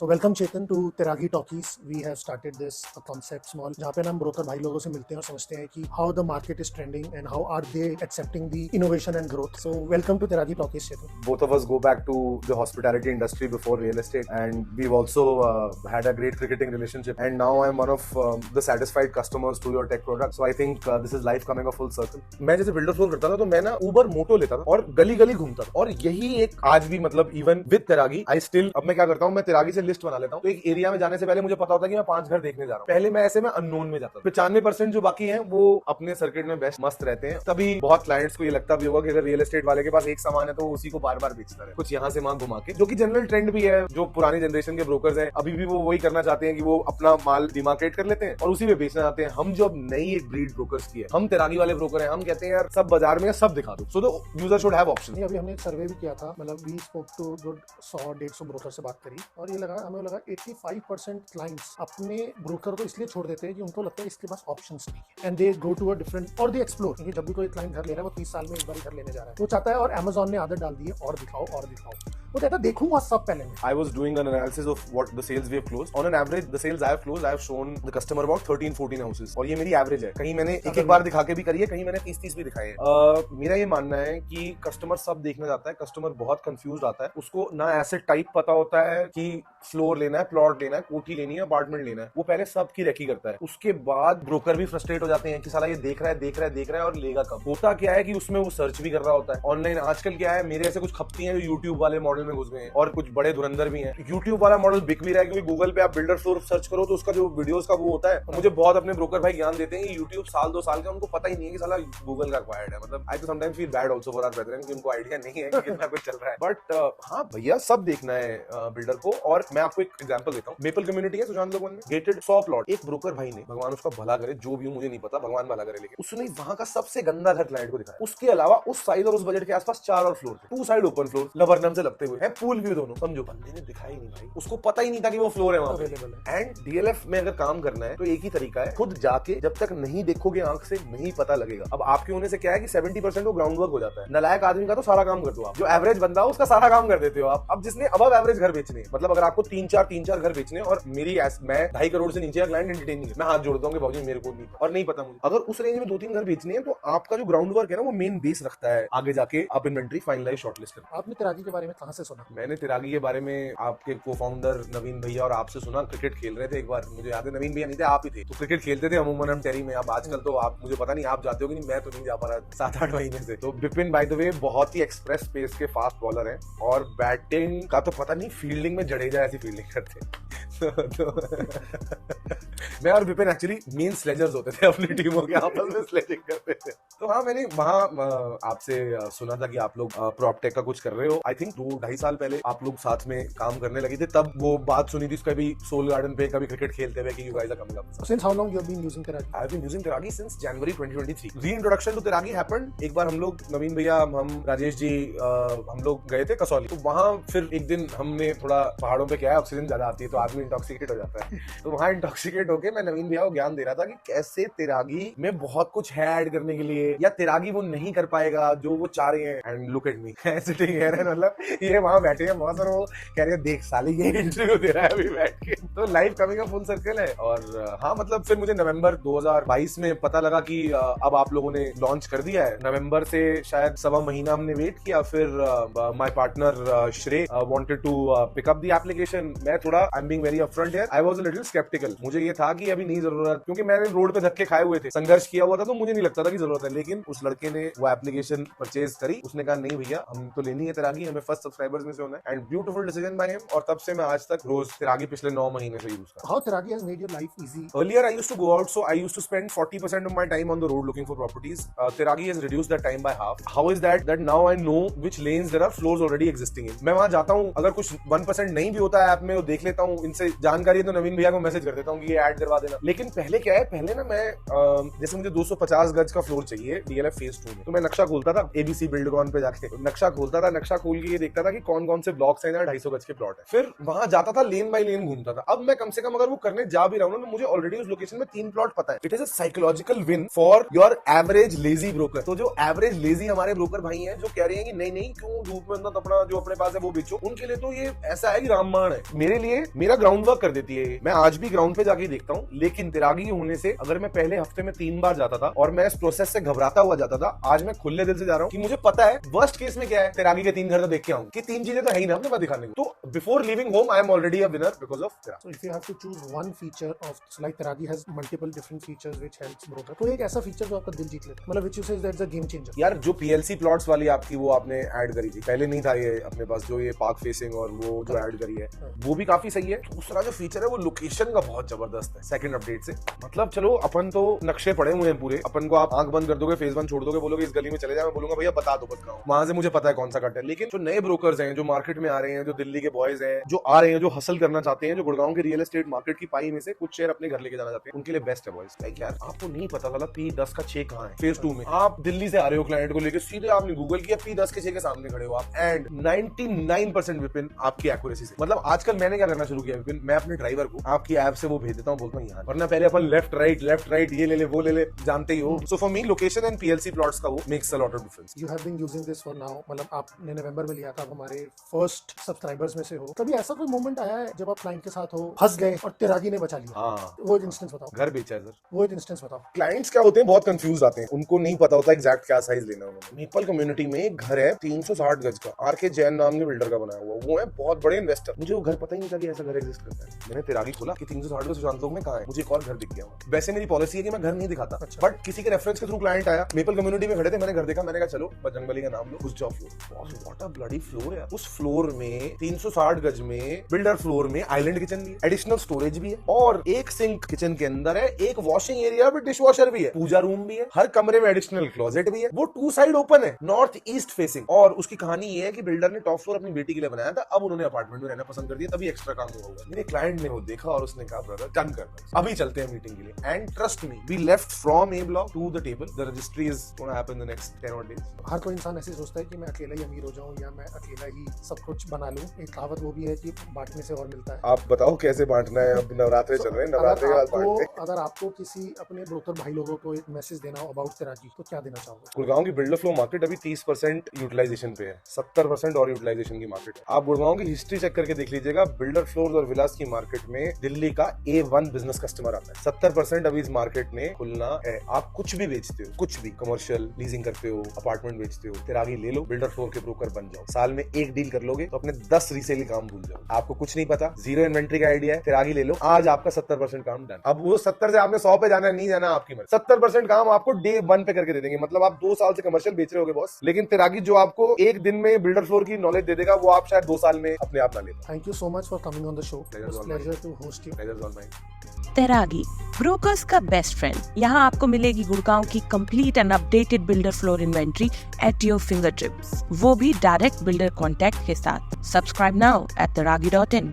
So welcome Chetan to Teragi Talkies. We have started this a concept small जहाँ पे ना हम broker भाई लोगों से मिलते हैं और समझते हैं कि how the market is trending and how are they accepting the innovation and growth. So welcome to Teragi Talkies, Chetan. Both of us go back to the hospitality industry before real estate, and we've also had a great cricketing relationship. And now I'm one of the satisfied customers to your tech product. So I think this is life coming a full circle. मैं जैसे builder floor करता था तो मैं ना उबर मोटो लेता था और गली गली घूमता था, और यही एक आज भी मतलब इवन विद तेरागी आई स्टिल, अब मैं क्या करता हूँ, मैं तेरागी से लिस्ट बना लेता हूँ। तो एक एरिया में जाने से पहले मुझे पता होता है कि मैं 5 घर देखने जा रहा हूँ। पहले मैं ऐसे में अननोन में जाता था। 95% जो बाकी हैं वो अपने सर्किट में बेस्ट मस्त रहते हैं। तभी बहुत क्लाइंट्स को ये लगता भी होगा कि अगर रियल एस्टेट वाले के पास एक सामान है तो उसी को बार बार बेचता है, कुछ यहाँ से वहां घुमा के, जो कि जनरल ट्रेंड भी है। जो पुरानी जनरेशन के ब्रोकर्स हैं अभी भी वो वही करना चाहते हैं कि वो अपना माल डिमार्केट कर लेते हैं और उसी में बेचना चाहते हैं। हम जो अब नई एक ब्रीड ब्रोकर्स की है, हम तेरागी वाले ब्रोकर हैं, हम कहते हैं यार सब बाजार में सब दिखा दो, so the user should have option. अभी हमने एक सर्वे भी किया था, मतलब we spoke to good 100-150 broker से बात करी और ये हमें लगा 85% क्लाइंट्स अपने ब्रोकर को इसलिए छोड़ देते हैं कि उनको लगता है इसके पास ऑप्शंस नहीं है, and they go to a different और दे एक्सप्लोर। क्योंकि जब भी कोई क्लाइंट घर ले रहा है वो 30 साल में एक बार घर लेने जा रहा है, वो चाहता है, और अमेजॉन ने आदत डाल दी है और दिखाओ और दिखाओ। वो कहता देखूंगा सब पहले में। I was doing an analysis of what the sales we have closed. On an average, the sales I have closed, I have shown the customer about 13-14 houses. और ये मेरी एवरेज है। कहीं मैंने एक बार दिखा के भी करी है, कहीं मैंने 30 भी दिखाई है। मेरा ये मानना है कि कस्टमर सब देखना चाहता है। कस्टमर बहुत कंफ्यूज आता है, उसको ना एसेट टाइप पता होता है कि फ्लोर लेना है, प्लॉट लेना है, कोठी लेनी है, अपार्टमेंट लेना है। वो पहले सब की रेकी करता है। उसके बाद ब्रोकर भी फ्रस्ट्रेट हो जाते हैं कि साला ये देख रहा है और लेगा कब। होता क्या है कि उसमें वो सर्च भी कर रहा होता है ऑनलाइन। आजकल क्या है, मेरे ऐसे कुछ खपती हैं जो यूट्यूब वाले मॉडल में घुस गए हैं, और कुछ बड़े धुरंधर भी हैं। यूट्यूब वाला मॉडल बिक भी रहा है क्योंकि गूगल पे आप बिल्डर फ्लोर सर्च करो तो उसका जो वीडियोस का वो होता है। तो मुझे बहुत अपने ब्रोकर भाई ज्ञान देते हैं कि यूट्यूब साल 2 साल का उनको पता ही नहीं है कि साला गूगल का एक्वायर्ड है। मतलब आई तो sometimes feel bad also for our brethren कि उनको आइडिया नहीं है कि कितना कुछ चल रहा है। बट हाँ भैया, सब देखना है बिल्डर को। और मैं आपको एक एग्जांपल देता हूँ। मेपल कम्युनिटी है सुशांत लोगों में, गेटेड 100 प्लॉट। एक ब्रोकर भाई ने, भगवान उसका भला करे, जो भी मुझे नहीं पता, भगवान भला करे, लेकिन उसने वहां का सबसे गंदा घर क्लाइंट को दिखाया। उसके अलावा उस साइज और उस बजट के आसपास 4 और फ्लोर थे, 2 साइड ओपन फ्लोर, लवर्नम से लगते हुए है, पूल व्यू दोनों। समझो, बंदे ने दिखाई नहीं भाई, उसको पता ही नहीं था कि वो फ्लोर है वहां अवेलेबल है। एंड डीएलएफ में अगर काम करना है तो एक ही तरीका है, खुद जाके जब तक नहीं देखोगे आंख से नहीं पता लगेगा। अब आपके होने से क्या है कि 70% वो ग्राउंड वर्क हो जाता है। नलायक आदमी का तो सारा काम कर दो आप, जो एवरेज बंदा हो उसका सारा काम कर देते हो आप। अब जिसने अबव एवरेज घर बेचने, मतलब अगर आपको 3-4 घर बेचने, और मेरी मैं 2.5 करोड़ से नीचे का क्लाइंट एंटरटेन नहीं, मैं हाथ जोड़ता हूँ कि भाई मेरे को नहीं और नहीं पता मुझे। अगर उस रेंज में 2-3 घर बेचने हैं तो आपका जो ग्राउंड वर्क है ना वो मेन बेस रखता है आगे जाके आप इन्वेंटरी फाइनलाइज शॉर्टलिस्ट करते। आपने तेरागी के बारे में कहां से सुना? मैंने तेरागी के बारे में आपके को-फाउंडर नवीन भैया और आपसे सुना। क्रिकेट खेल रहे थे एक बार, मुझे याद है नवीन भैया नहीं थे, आप ही थे। तो क्रिकेट खेलते थे अमूमन हम टेरी में। अब आजकल तो आप, मुझे पता नहीं आप जाते हो कि नहीं, मैं तो नहीं जा पा रहा 7-8 महीने से। तो बिपिन बाय द वे बहुत ही एक्सप्रेस पेस के फास्ट बॉलर हैं, और बैटिंग का तो पता नहीं, फील्डिंग में जडेजा ऐसी फील्डिंग करते मैं और विपिन एक्चुअली मेन स्लेजर्स होते थे अपनी टीमों के, आपस में स्लेजिंग करते थे। तो हाँ, मैंने वहाँ आपसे सुना था कि आप लोग प्रॉपटेक का कुछ कर रहे हो। आई थिंक 2-2.5 साल पहले आप लोग साथ में काम करने लगे थे, तब वो बात सुनी थी कभी सोल गार्डन पे, कभी क्रिकेट खेलते हुए कि you guys are coming up. Since how long you have been using Teragi? I have been using Teragi since January 2023. Reintroduction to Teragi happened। एक बार हम लोग, नवीन भैया, हम राजेश जी, हम लोग गए थे कसौली। तो वहाँ फिर एक दिन हमने थोड़ा, पहाड़ों पे क्या है, ऑक्सीजन ज्यादा आती है तो आदमी इंटॉक्सिकेट हो जाता है। तो वहाँ इंटॉक्सिकेट होके मैं नवीन भैया को ज्ञान दे रहा था कि कैसे तेरागी में बहुत कुछ है ऐड करने के लिए, या तेरागी वो नहीं कर पाएगा जो वो चाह रहे हैं। And look at me sitting here, मतलब ये वहाँ बैठे हैं बहुत सारे, वो कह रहे हैं देख साले ये इंटरव्यू दे रहा है अभी बैठ के। तो life coming a full circle है। और हाँ, मतलब फिर मुझे नवंबर 2022 में पता लगा कि अब आप लोगों ने लॉन्च कर दिया है। नवंबर से शायद 1.25 महीना हमने वेट किया। फिर my partner Shrey wanted to pick up the application. मैं थोड़ा, I am being very upfront here, I was a little sceptical. मुझे ये था कि अभी नहीं जरूरत, क्योंकि मैंने रोड पे धक्के खाए हुए थे, संघर्ष किया हुआ था, तो मुझे नहीं लगता था कि जरूरत है। लेकिन उस लड़के ने वो एप्लीकेशन परचेज करी, उसने कहा नहीं भैया हम तो लेनी है तेरागी, हमें फर्स्ट सब्सक्राइबर्स में से होना है। And beautiful decision by him. और तब से मैं आज तक रोज तेरागी पिछले 9 महीने से यूज कर रहा हूं। How Teragi has made your life easy? Earlier, I used to go out, so I used to spend 40% of my time on the road looking for properties. Teragi has reduced that time by half. How is that? That now I know which lanes there are floors already existing in. मैं वहाँ जाता हूँ, अगर कुछ 1% नहीं भी होता है ऐप में, वो देख लेता हूँ, इनसे जानकारी है तो नवीन भैया को मैसेज कर देता हूँ कि ये ऐड करवा देना। लेकिन पहले क्या है, पहले ना मैं जैसे मुझे 250 गज का फ्लोर चाहिए डीएलएफ फेज 2 में, तो मैं नक्शा खोलता था एबीसी बिल्डकॉन पे जाके, नक्शा खोलता था, नक्शा खोल के ये देखता था कि कौन कौन से ब्लॉक्स हैं, 250 गज के प्लॉट है। फिर वहां जाता था, लेन बाय लेन घूमता था। अब मैं कम से कम अगर वो करने जा भी रहा हूँ ना, तो मुझे ऑलरेडी उस लोकेशन में 3 प्लॉट पता है। It is a psychological win for your average lazy broker. तो जो एवरेज लेजी हमारे ब्रोकर भाई हैं जो कह रहे हैं कि नहीं नहीं क्यों धूप में अंदर अपना जो अपने पास है वो बेचो, उनके लिए तो ये ऐसा है कि रामबाण है। मेरे लिए मेरा ग्राउंड वर्क कर देती है। मैं आज भी ग्राउंड पे जाके देखता हूँ, लेकिन तिरागी होने से अगर मैं पहले हफ्ते में 3 बार जाता था और मैं इस प्रोसेस से घबराता हुआ जाता था, आज मैं खुले दिल से जा रहा हूँ कि मुझे पता है वर्स्ट केस में क्या है, तिरागी के 3 घर तो देख के आऊँ कि 3 चीजें तो है ही ना अपने पास दिखाने को। तो before leaving home I am already a winner because of Tiragi. So if you have to choose one feature of, so like Tiragi has multiple different features which helps broker, तो एक ऐसा फीचर जो आपका दिल जीत लेता है, मतलब which you say that's a game changer। यार जो PLC प्लॉट्स वाली आपकी वो आपने ऐड करी थी, पहले नहीं था ये अपने पास, जो ये पार्क फेसिंग और वो जो ऐड करी है वो भी काफी सही है। दूसरा जो फीचर है वो लोकेशन का बहुत जबरदस्त है सेकंड अपडेट से। मतलब चलो अपन तो नक्शे पड़े हुए हैं पूरे, अपन को आप आंख बंद कर दोगे, फेस 1 छोड़ दोगे, बोलोगे इस गली में चले जाओ, मैं बोलूंगा भैया बता दो बस कहां, वहां से मुझे पता है कौन सा कट है। लेकिन जो नए ब्रोकर्स हैं जो मार्केट में आ रहे हैं, जो दिल्ली के बॉयज हैं जो आ रहे हैं, जो हसल करना चाहते हैं, जो गुड़गांव के रियल एस्टेट मार्केट की पाई में से कुछ शेयर अपने घर लेके जाना चाहते हैं, उनके लिए बेस्ट है बॉयज। लाइक यार आपको नहीं पता था P10 का 6 कहां है फेज 2 में, आप दिल्ली से आ रहे हो क्लाइंट को लेके, सीधे आपने गूगल किया P10 के 6 के सामने खड़े हो आप, एंड 99% विपिन आपकी एक्यूरेसी से। मतलब आजकल मैंने क्या करना शुरू किया विपिन, मैं अपने ड्राइवर को आपकी ऐप से वो भेज देता हूँ, बोलता हूँ यहाँ, वरना पहले अपन लेफ्ट राइट ये ले ले वो ले ले, जानते ही हो। So for me location and PLC plots का वो makes a lot of difference. You have been using this for now, मतलब आपने नवंबर में लिया था, आप हमारे फर्स्ट सब्सक्राइबर्स में से हो। कभी ऐसा कोई मोमेंट आया है जब आप क्लाइंट के साथ हो, फंस गए और तिरागी ने बचा लिया? हाँ, वो एक इंस्टेंस बताओ। घर बेचा है सर। वो एक इंस्टेंस बताओ। क्लाइंट्स क्या होते हैं, बहुत कंफ्यूज आते हैं, उनको नहीं पता होता एग्जैक्ट क्या साइज लेना है। मेपल कम्युनिटी में एक घर है 360 गज का, आर के जैन नाम के बिल्डर का बनाया हुआ, वो है बहुत बड़े इन्वेस्टर। मुझे वो घर पता ही नहीं था कि ऐसा घर एग्जिस्ट करता है। मैंने तिरागी खोला कि 360 गज सुशांत लोग में कहाँ है, मुझे एक और घर दिख गया। वैसे मेरी पॉलिसी है कि मैं घर नहीं दिखाता, बट किसी के रेफरेंस के थ्रू क्लाइंट आया, मेपल कम्युनिटी में खड़े थे, मैंने घर देखा, मैंने कहा चलो बजरंगबली का नाम लो, घुस जाओ floor. What a bloody floor है। उस फ्लोर में 360 गज में बिल्डर फ्लोर में आइलैंड किचन भी है, एडिशनल स्टोरेज भी है, और एक सिंक किचन के अंदर है, एक washing area with dish washer भी है, पूजा रूम भी है, हर कमरे में एडिशनल क्लोजेट भी है। वो 2 साइड ओपन है, नॉर्थ ईस्ट फेसिंग। और उसकी कहानी ये है कि बिल्डर ने टॉप फ्लोर अपनी बेटी के लिए बनाया था, अब उन्होंने अपार्टमेंट में रहना पसंद कर दिया, तभी एक्स्ट्रा काम हुआ होगा। मेरे क्लाइंट ने वो देखा और उसने कहा ब्रदर डन कर दो, अभी चलते हैं मीटिंग के लिए। And trust me, we left from A block to the table, the registry is gonna happen in the next 10 days। हर कोई इंसान ऐसे सोचता है कि मैं अकेला ही अमीर हो जाऊं या मैं अकेला ही सब कुछ बना लूं। एक कहावत वो भी है कि बांटने से और मिलता है। आप बताओ कैसे बांटना है, अब नवरात्रे चल रहे हैं, नवरात्रे के बाद बांटते हैं। अगर आपको किसी अपने ब्रोकर भाई लोगों को एक मैसेज देना हो अबाउट तिरागी, तो क्या देना चाहोगे? गुड़गांव की बिल्डर फ्लो मार्केट अभी 30% यूटिलाइजेशन पे है, 70% और यूटिलाइजेशन की मार्केट है। आप गुड़गांव की हिस्ट्री चेक करके देख लीजिएगा, बिल्डर फ्लोर्स और विलास की मार्केट में दिल्ली का A1 बिजनेस कस्टमर आता है। 70% अभी इस मार्केट में खुलना है। आप कुछ भी बेचते हो, कुछ भी कमर्शियल लीजिंग करते हो, अपार्टमेंट बेचते हो, तिरागी ले लो, बिल्डर फ्लोर के ब्रोकर बन जाओ। साल में 1 डील कर लोगे तो अपने 10 रीसेलिंग काम भूल जाओ। आपको कुछ नहीं पता, जीरो इन्वेंट्री का आइडिया है, तिरागी ले लो, आज आपका 70% काम डन। अब वो 70 से आपने 100 पे जाना है, नहीं जाना आपकी मर्जी। 70% काम आपको डे 1 पे करके दे देंगे। मतलब आप 2 साल से कमर्शियल बेच रहे होगे बॉस, लेकिन तिरागी जो आपको एक दिन में बिल्डर फ्लोर की नॉलेज दे देगा, वो आप शायद 2 साल में अपने आप ना ले पाए। Thank you so much for coming on the show. Pleasure to host you. Pleasure is all mine. Tiragi brokers का बेस्ट फ्रेंड। यहाँ आपको मिलेगी गुड़गांव की complete and updated builder floor inventory at your fingertips, वो भी डायरेक्ट बिल्डर कॉन्टैक्ट के साथ। Subscribe now at tiragi.in।